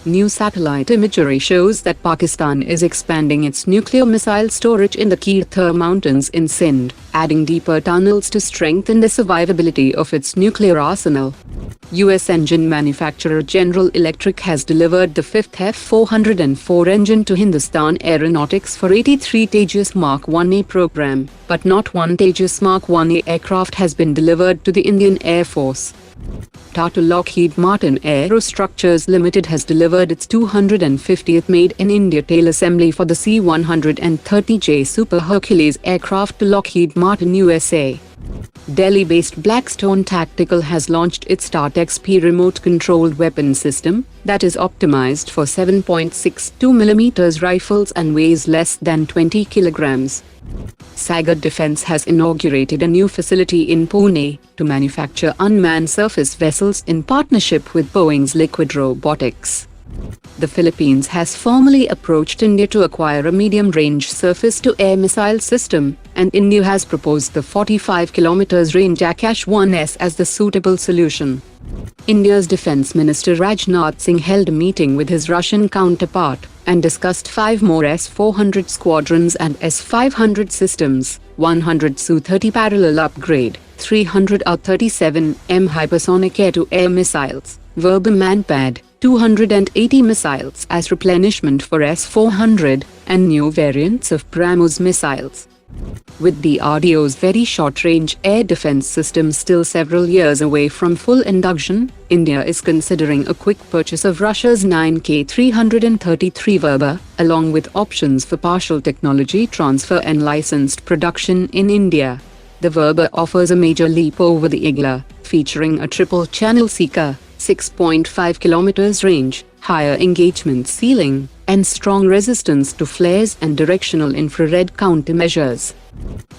New satellite imagery shows that Pakistan is expanding its nuclear missile storage in the Kirthar Mountains in Sindh, adding deeper tunnels to strengthen the survivability of its nuclear arsenal. US engine manufacturer General Electric has delivered the fifth F-404 engine to Hindustan Aeronautics for 83 Tejas Mark 1A program, but not one Tejas Mark 1A aircraft has been delivered to the Indian Air Force. Tata Lockheed Martin Aerostructures Limited has delivered its 250th made-in-India tail assembly for the C-130J Super Hercules aircraft to Lockheed Martin USA. Delhi-based Blackstone Tactical has launched its Start XP remote-controlled weapon system that is optimized for 7.62mm rifles and weighs less than 20 kilograms. Sagar Defence has inaugurated a new facility in Pune to manufacture unmanned surface vessels in partnership with Boeing's Liquid Robotics. The Philippines has formally approached India to acquire a medium-range surface-to-air missile system, and India has proposed the 45 km range Akash-1S as the suitable solution. India's Defence Minister Rajnath Singh held a meeting with his Russian counterpart and discussed 5 more S-400 squadrons and S-500 systems, 100 Su-30 parallel upgrade, 300 R-37M hypersonic air-to-air missiles, Verbum Manpad, 280 missiles as replenishment for S-400, and new variants of BrahMos missiles. With the DRDO's very short-range air defense system still several years away from full induction, India is considering a quick purchase of Russia's 9K-333 Verba, along with options for partial technology transfer and licensed production in India. The Verba offers a major leap over the Igla, featuring a triple-channel seeker, 6.5 km range, higher engagement ceiling, and strong resistance to flares and directional infrared countermeasures.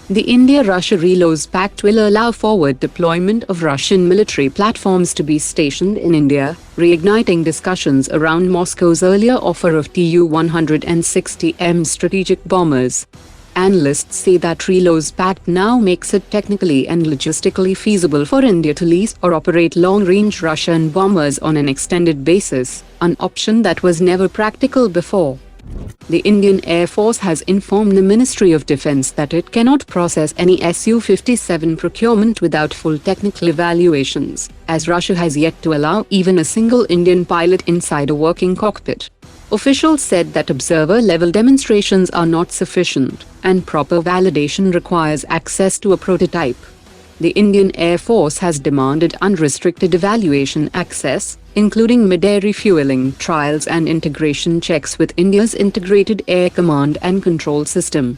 The India-Russia Reloads Pact will allow forward deployment of Russian military platforms to be stationed in India, reigniting discussions around Moscow's earlier offer of Tu-160M strategic bombers. Analysts say that Reloads Pact now makes it technically and logistically feasible for India to lease or operate long-range Russian bombers on an extended basis, an option that was never practical before. The Indian Air Force has informed the Ministry of Defence that it cannot process any Su-57 procurement without full technical evaluations, as Russia has yet to allow even a single Indian pilot inside a working cockpit. Officials said that observer-level demonstrations are not sufficient, and proper validation requires access to a prototype. The Indian Air Force has demanded unrestricted evaluation access, including mid-air refueling trials and integration checks with India's Integrated Air Command and Control System.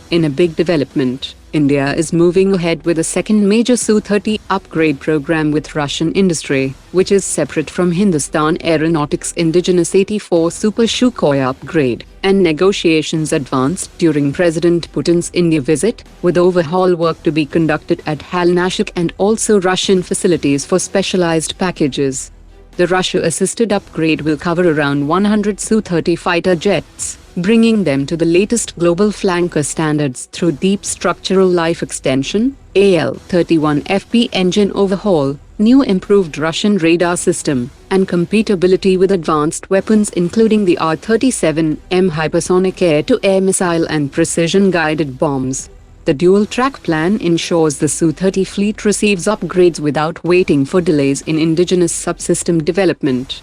In a big development, India is moving ahead with a second major Su-30 upgrade program with Russian industry, which is separate from Hindustan Aeronautics' indigenous 84 Super Sukhoi upgrade, and negotiations advanced during President Putin's India visit, with overhaul work to be conducted at Halnashik and also Russian facilities for specialized packages. The Russia-assisted upgrade will cover around 100 Su-30 fighter jets, bringing them to the latest global flanker standards through deep structural life extension, AL-31FP engine overhaul, new improved Russian radar system, and compatibility with advanced weapons including the R-37M hypersonic air-to-air missile and precision-guided bombs. The dual-track plan ensures the Su-30 fleet receives upgrades without waiting for delays in indigenous subsystem development.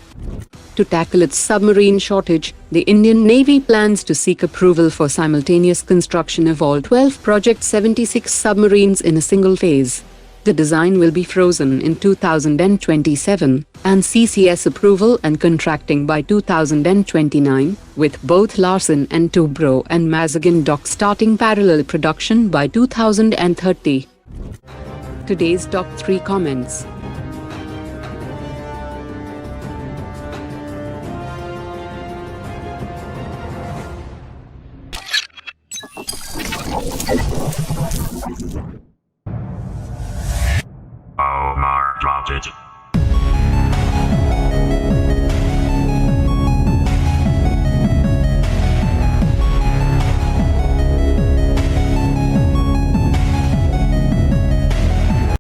To tackle its submarine shortage, the Indian Navy plans to seek approval for simultaneous construction of all 12 Project 76 submarines in a single phase. The design will be frozen in 2027, and CCS approval and contracting by 2029, with both Larsen & Toubro and Mazagon Dock starting parallel production by 2030. Today's top 3 comments. Omar dropped it.